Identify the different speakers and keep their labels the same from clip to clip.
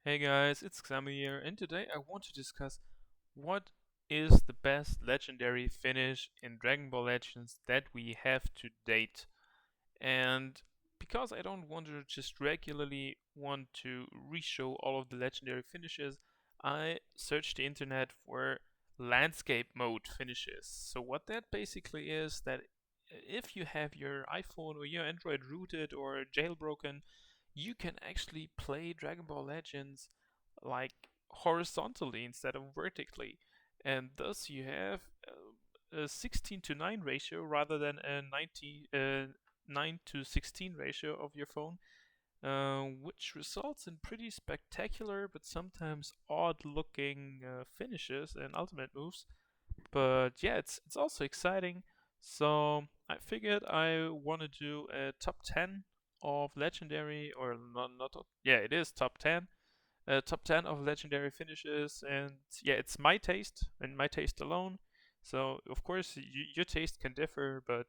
Speaker 1: Hey guys, it's Xamu here, and today I want to discuss what is the best legendary finish in Dragon Ball Legends that we have to date. And because I don't want to just regularly want to reshow all of the legendary finishes, I searched the internet for landscape mode finishes. So what that basically is that if you have your iPhone or your Android rooted or jailbroken, you can actually play Dragon Ball Legends like horizontally instead of vertically, and thus you have a 16 to 9 ratio rather than a 9 to 16 ratio of your phone, which results in pretty spectacular but sometimes odd looking finishes and ultimate moves. But yeah, it's also exciting. So I figured I want to do a top 10 of legendary, or not yeah, it is top 10. Top 10 of legendary finishes, and yeah, it's my taste and my taste alone. So of course your taste can differ, but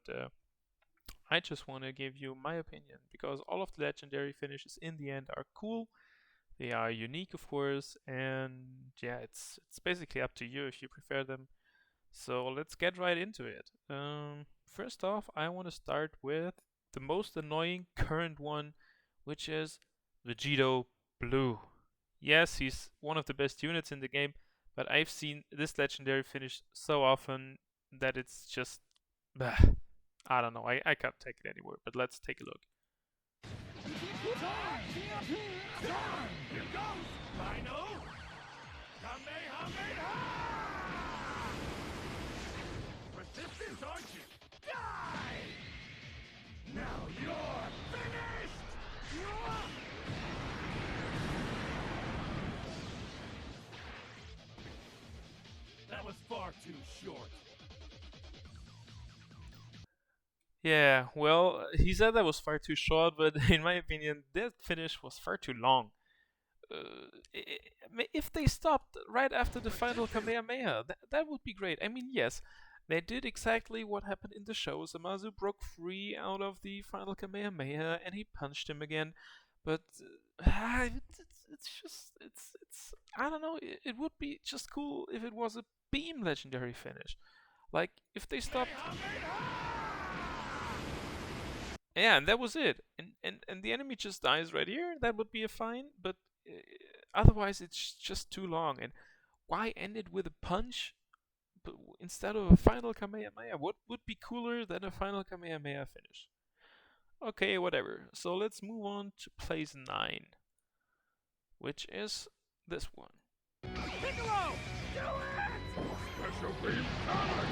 Speaker 1: I just want to give you my opinion because all of the legendary finishes in the end are cool. They are unique, of course, and yeah, it's basically up to you if you prefer them. So let's get right into it. First off, I want to start with the most annoying current one, which is Vegito Blue. Yes, he's one of the best units in the game, but I've seen this legendary finish so often that it's just, bah, I don't know. I can't take it anymore. But let's take a look.
Speaker 2: Here goes! Rhino! Kamehameha! Resistance, aren't you? Die! Now you're finished! That was far too short.
Speaker 1: Yeah, well, he said that was far too short, but in my opinion, that finish was far too long. If they stopped right after the final Kamehameha, that would be great. I mean, yes, they did exactly what happened in the show. Zamasu broke free out of the final Kamehameha and he punched him again. But it's I don't know. It would be just cool if it was a beam legendary finish. Like if they stopped. Yeah, and that was it. And the enemy just dies right here. That would be a fine, but uh, otherwise it's just too long. And why end it with a punch instead of a final Kamehameha? What would be cooler than a final Kamehameha finish? Okay, whatever. So let's move on to place 9, which is this one.
Speaker 2: Piccolo! Do it! Special beam coming!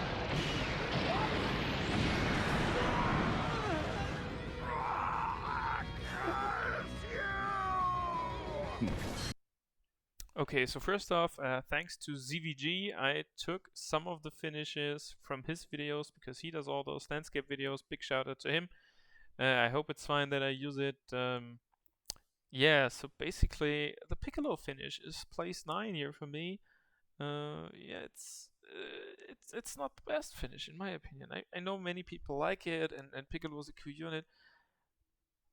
Speaker 1: Okay, so first off, thanks to ZVG, I took some of the finishes from his videos because he does all those landscape videos. Big shout out to him. I hope it's fine that I use it. Yeah, so basically, the Piccolo finish is place 9 here for me. Yeah, it's not the best finish in my opinion. I know many people like it, and Piccolo is a cool unit,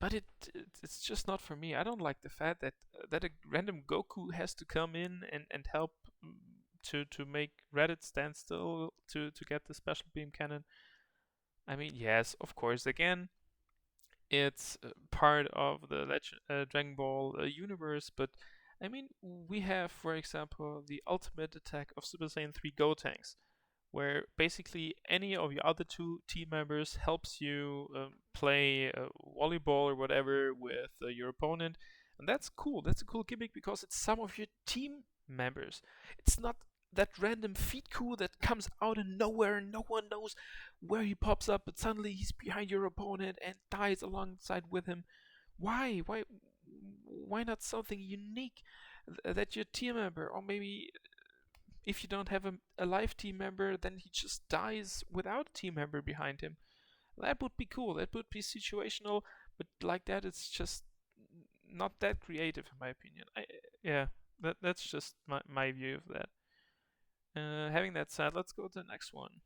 Speaker 1: but it's just not for me. I don't like the fact that a random Goku has to come in and help to make Reddit stand still to get the special beam cannon. I mean, yes, of course. Again, it's part of the Dragon Ball universe, but I mean, we have, for example, the ultimate attack of Super Saiyan 3 Gotenks, where basically any of your other two team members helps you play volleyball or whatever with your opponent, and that's cool. That's a cool gimmick because it's some of your team members. It's not that random feat coup that comes out of nowhere and no one knows where he pops up, but suddenly he's behind your opponent and dies alongside with him. Why? Why not something unique that your team member, or maybe if you don't have a live team member, then he just dies without a team member behind him. That would be cool. That would be situational, but like that, it's just not that creative, in my opinion. Yeah, that's just my view of that. Having that said, let's go to the next one.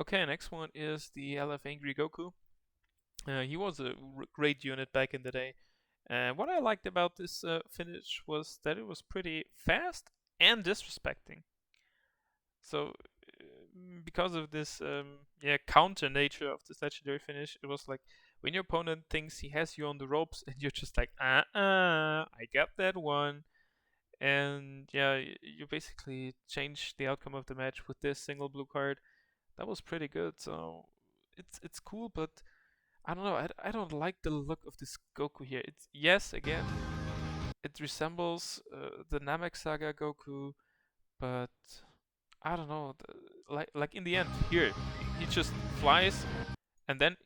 Speaker 1: Okay, next one is the LF Angry Goku. He was a great unit back in the day. And what I liked about this finish was that it was pretty fast and disrespecting. So, because of this counter nature of this legendary finish, it was like when your opponent thinks he has you on the ropes, and you're just like, I got that one. And yeah, you basically change the outcome of the match with this single blue card. That was pretty good. So it's cool, but I don't know. I don't like the look of this Goku here. It's yes, again, it resembles the Namek Saga Goku, but I don't know. Like in the end, here he just flies, and then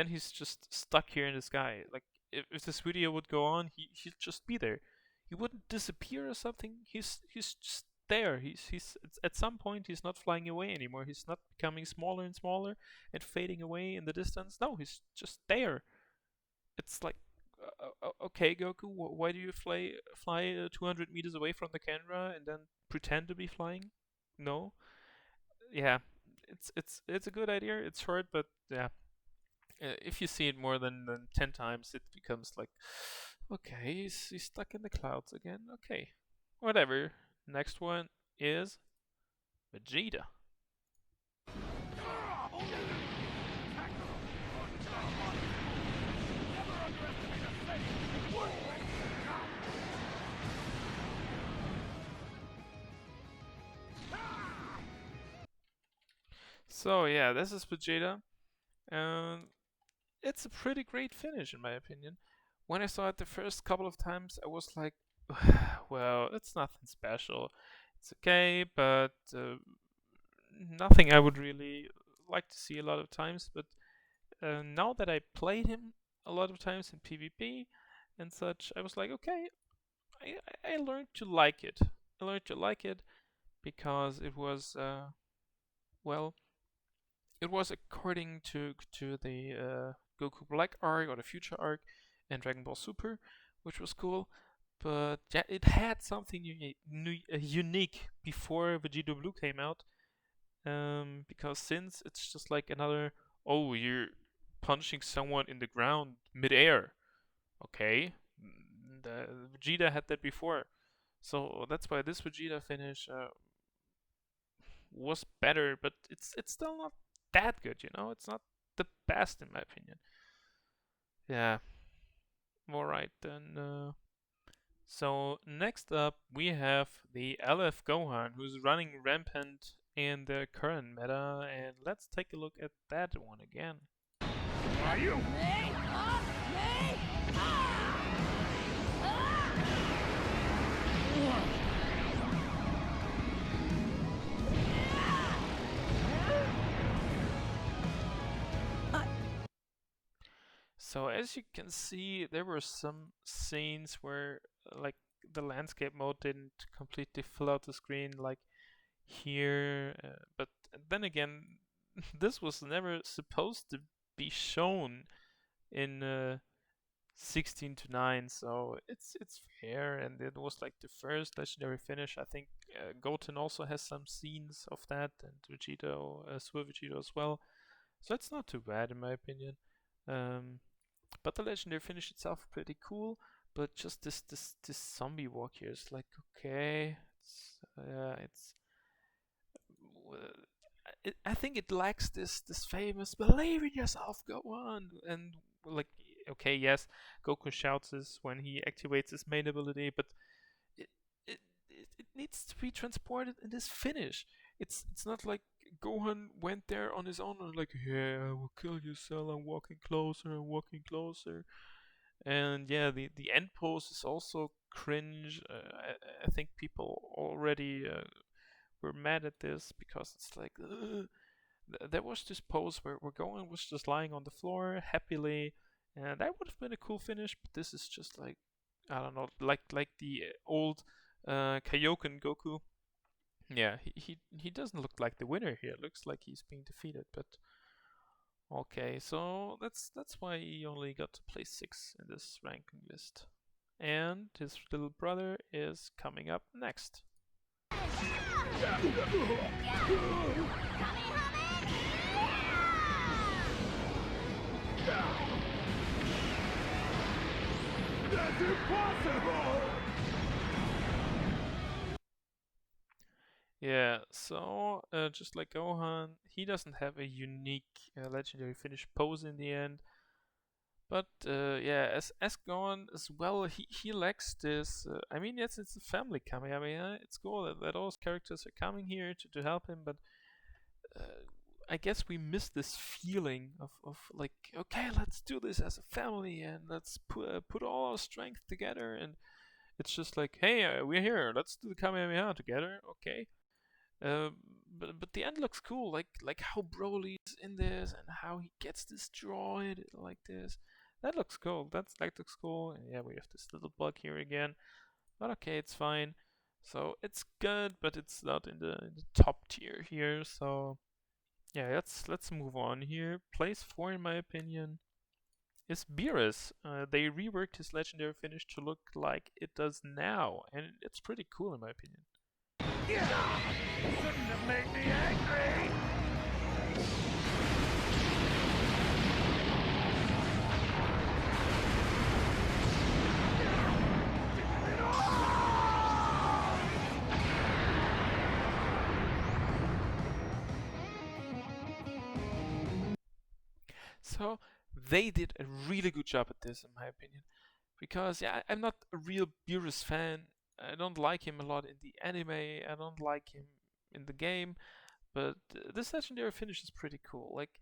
Speaker 1: he's just stuck here in the sky. Like if this video would go on, he'd just be there. He wouldn't disappear or something. He's just there. At some point he's not flying away anymore. He's not becoming smaller and smaller and fading away in the distance. No, he's just there. It's like, okay, Goku, why do you fly 200 meters away from the camera and then pretend to be flying? No, yeah, it's a good idea. It's short, but yeah, if you see it more than 10 times, it becomes like, okay, he's stuck in the clouds again. Okay, whatever. Next one is Vegeta. So yeah, this is Vegeta, and it's a pretty great finish in my opinion. When I saw it the first couple of times, I was like, well, it's nothing special. It's okay, but nothing I would really like to see a lot of times. But now that I played him a lot of times in PvP and such, I was like, okay, I learned to like it. I learned to like it because it was, well, it was according to the Goku Black arc or the Future arc and Dragon Ball Super, which was cool. But yeah, it had something unique before Vegeta Blue came out. Because since it's just like another, oh, you're punching someone in the ground midair. Okay, the Vegeta had that before, so that's why this Vegeta finish was better. But it's still not that good, you know. It's not the best in my opinion. Yeah. All right then. So next up we have the LF Gohan, who's running rampant in the current meta, and let's take a look at that one again.
Speaker 2: Are you?
Speaker 1: So as you can see, there were some scenes where like the landscape mode didn't completely fill out the screen like here, but then again, this was never supposed to be shown in 16 to 9, so it's fair, and it was like the first legendary finish. I think Goten also has some scenes of that, and Vegito, Super Vegito as well, so it's not too bad in my opinion. But the legendary finish itself pretty cool, but just this zombie walk here is like, okay, I think it lacks this famous believe in yourself, go on, and like, okay, yes, Goku shouts this when he activates his main ability, but it it needs to be transported in this finish. It's not like Gohan went there on his own and like, yeah, I will kill you, Cell. I'm walking closer. I'm walking closer. And yeah, the end pose is also cringe. I think people already were mad at this because it's like, there was this pose where Gohan was just lying on the floor happily, and that would have been a cool finish. But this is just like, I don't know, like the old Kaioken Goku. Yeah, he doesn't look like the winner here. Looks like he's being defeated, but okay, so that's why he only got to place 6 in this ranking list. And his little brother is coming up next.
Speaker 2: is impossible!
Speaker 1: Yeah, so just like Gohan, he doesn't have a unique legendary finish pose in the end. But yeah, as Gohan as well, he lacks this. I mean, yes, it's a family Kamehameha. It's cool that all those characters are coming here to help him, but I guess we miss this feeling of like, okay, let's do this as a family and let's put all our strength together. And it's just like, hey, we're here. Let's do the Kamehameha together. Okay. Uh, but the end looks cool, like how Broly's in this and how he gets destroyed like this. That looks cool. That looks cool. And yeah, we have this little bug here again, but okay, it's fine. So it's good, but it's not in the top tier here. So yeah, let's move on here. Place 4, in my opinion, is Beerus. They reworked his legendary finish to look like it does now, and it's pretty cool in my opinion.
Speaker 2: Yeah! Shouldn't have made me angry!
Speaker 1: So they did a really good job at this, in my opinion, because yeah, I'm not a real Beerus fan. I don't like him a lot in the anime. I don't like him in the game, but this legendary finish is pretty cool. Like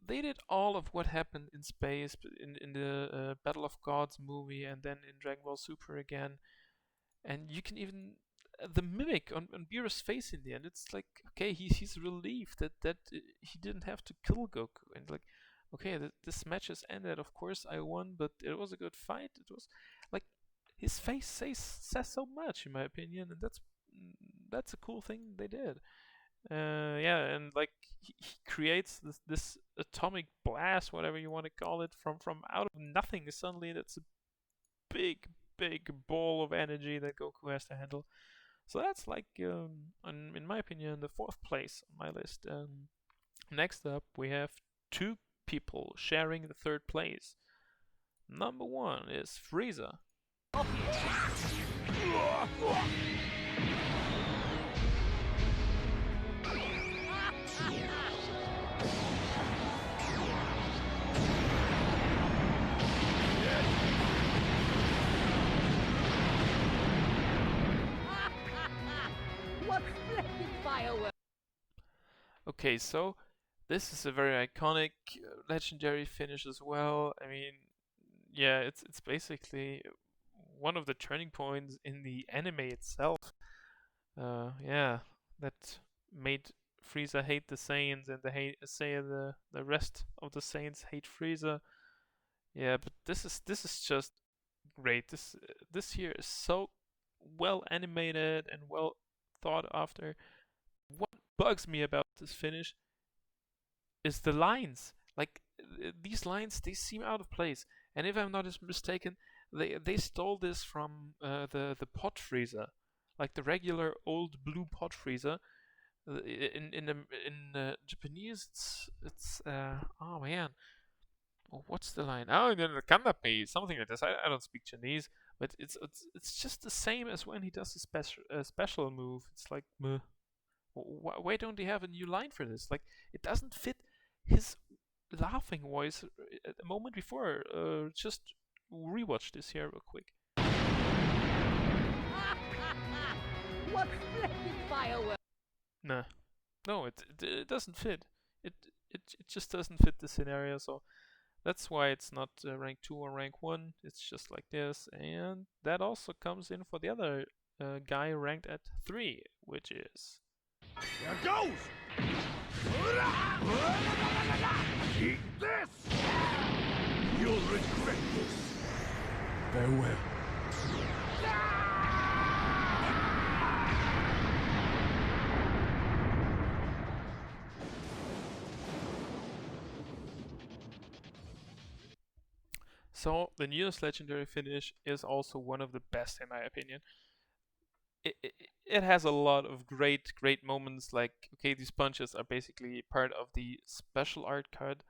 Speaker 1: they did all of what happened in space, in the Battle of Gods movie, and then in Dragon Ball Super again. And you can even the mimic on Beerus' face in the end. It's like, okay, he's relieved that he didn't have to kill Goku, and like, okay, this match has ended. Of course, I won, but it was a good fight. It was like his face says so much, in my opinion, and that's a cool thing they did. Yeah, and like he creates this atomic blast, whatever you want to call it, from out of nothing. Suddenly, that's a big ball of energy that Goku has to handle. So that's like, in my opinion, the 4th place on my list. Next up, we have 2 people sharing the 3rd place. Number 1 is Frieza. Okay, so this is a very iconic, legendary finish as well. I mean, yeah, it's basically one of the turning points in the anime itself. Yeah, that made Frieza hate the Saiyans, and the rest of the Saiyans hate Frieza. Yeah, but this is just great. This here is so well animated and well thought after. What bugs me about this finish is the lines. Like these lines, they seem out of place. And if I'm not mistaken, they stole this from the Pot Frieza, like the regular old blue Pot Frieza. In Japanese, it's oh man, what's the line? Oh, then the kandapi, something like this. I don't speak Chinese, but it's just the same as when he does a special move. It's like, meh. Why don't they have a new line for this? Like, it doesn't fit his laughing voice a moment before. Just rewatch this here real quick.
Speaker 3: What flipping fireworks!
Speaker 1: Nah, no, it doesn't fit. It just doesn't fit the scenario. So that's why it's not rank 2 or rank 1. It's just like this, and that also comes in for the other guy ranked at 3, which is.
Speaker 2: There goes! Eat this! You'll regret this. Farewell.
Speaker 1: So the newest legendary finish is also one of the best in my opinion. It has a lot of great moments. Like, okay, these punches are basically part of the special art card.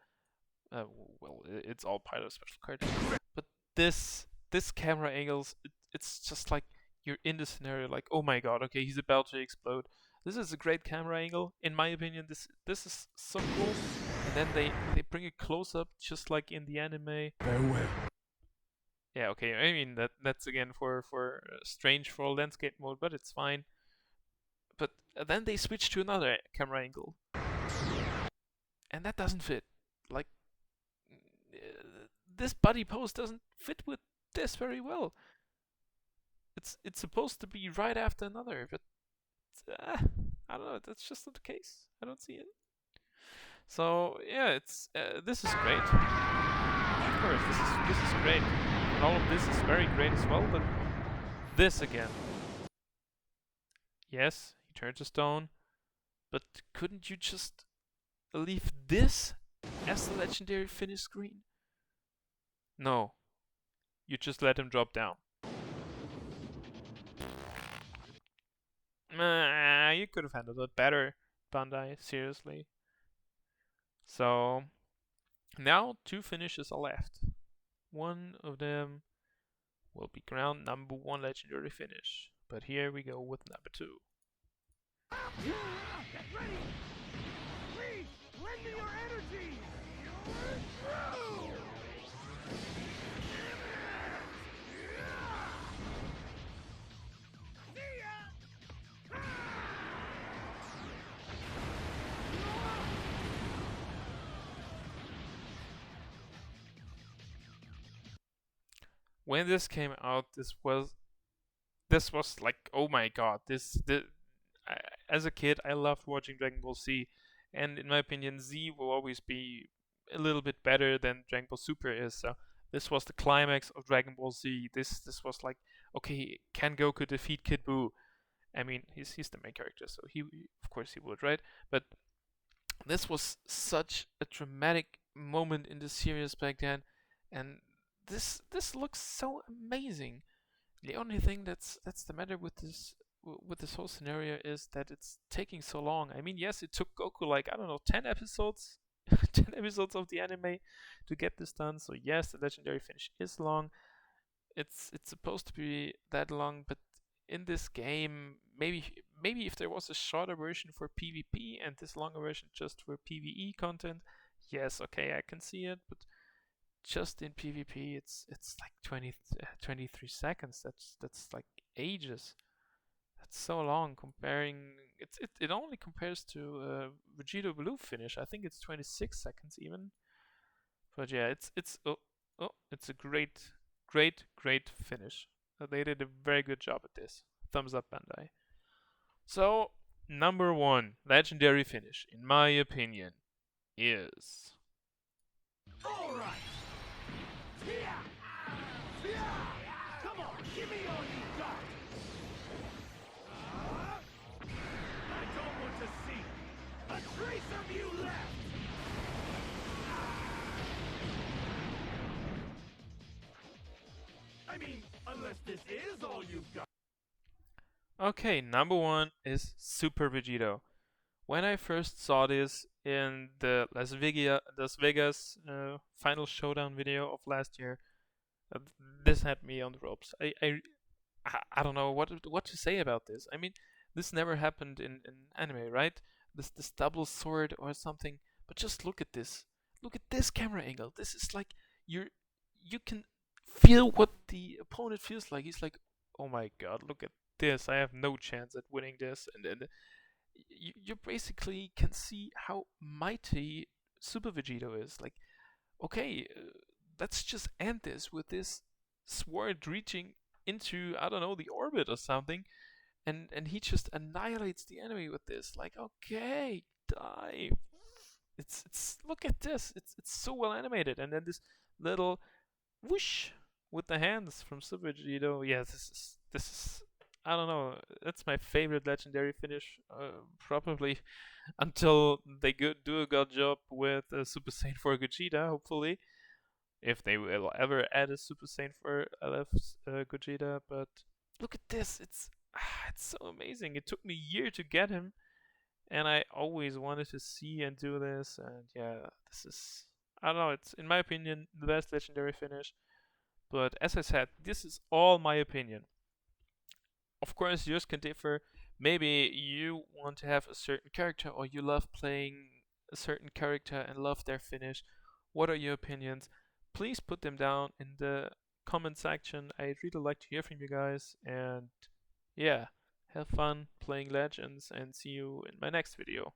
Speaker 1: Well, it's all part of the special card. But this this camera angles, it's just like you're in the scenario, like, oh my god, okay, he's about to explode. This is a great camera angle, in my opinion. This is so cool. And then they bring it close up, just like in the anime.
Speaker 2: Farewell.
Speaker 1: Yeah, okay. I mean that's again for strange for landscape mode, but it's fine. But then they switch to another camera angle, and that doesn't fit. Like this body pose doesn't fit with this very well. It's supposed to be right after another, but I don't know. That's just not the case. I don't see it. So yeah, it's this is great. Of course, this is great. And all of this is very great as well. But this again. Yes, he turned to stone. But couldn't you just leave this as the legendary finish screen? No. You just let him drop down. You could have handled it better, Bandai, seriously. So, now 2 finishes are left. One of them will be crowned number 1 legendary finish. But here we go with number 2.
Speaker 2: Get ready! Please, lend me your energy! See ya!
Speaker 1: When this came out, this was like, oh my god, as a kid I loved watching Dragon Ball Z, and in my opinion Z will always be a little bit better than Dragon Ball Super is. So this was the climax of Dragon Ball Z. This was like, okay, can Goku defeat Kid Buu? I mean, he's the main character, so he of course he would, right? But this was such a dramatic moment in the series back then, and this looks so amazing. The only thing that's the matter with this whole scenario is that it's taking so long. I mean, yes, it took Goku like, I don't know, 10 episodes 10 episodes of the anime to get this done. So yes, the legendary finish is long. It's supposed to be that long, but in this game, maybe if there was a shorter version for PvP and this longer version just for PvE content, yes, okay, I can see it, but just in PvP, it's like 23 seconds. That's like ages. That's so long. Comparing, it only compares to Vegeta Blue finish. I think it's 26 seconds even. But yeah, it's it's a great finish. They did a very good job at this. Thumbs up, Bandai. So number 1 legendary finish, in my opinion, is.
Speaker 2: All right. Come on, give me all you got. I don't want to see a trace of you left. I mean, unless this is all you've got.
Speaker 1: Okay, number 1 is Super Vegito. When I first saw this in the Las Vegas final showdown video of last year, this had me on the ropes. I don't know what to say about this. I mean, this never happened in anime, right? This double sword or something. But just look at this. Look at this camera angle. This is like you can feel what the opponent feels like. He's like, oh my god, look at this. I have no chance at winning this. And you basically can see how mighty Super Vegito is. Like, okay, let's just end this with this sword reaching into, I don't know, the orbit or something, and he just annihilates the enemy with this. Like, okay, die. It's look at this. It's so well animated, and then this little whoosh with the hands from Super Vegito. Yeah, this is I don't know. That's my favorite legendary finish, probably until they do a good job with Super Saiyan 4 Gogeta. Hopefully, if they will ever add a Super Saiyan 4 LF Gogeta. But look at this. It's so amazing. It took me a year to get him, and I always wanted to see and do this. And yeah, this is, I don't know. It's, in my opinion, the best legendary finish. But as I said, this is all my opinion. Of course, yours can differ. Maybe you want to have a certain character, or you love playing a certain character and love their finish. What are your opinions? Please put them down in the comment section. I'd really like to hear from you guys. And yeah, have fun playing Legends, and see you in my next video.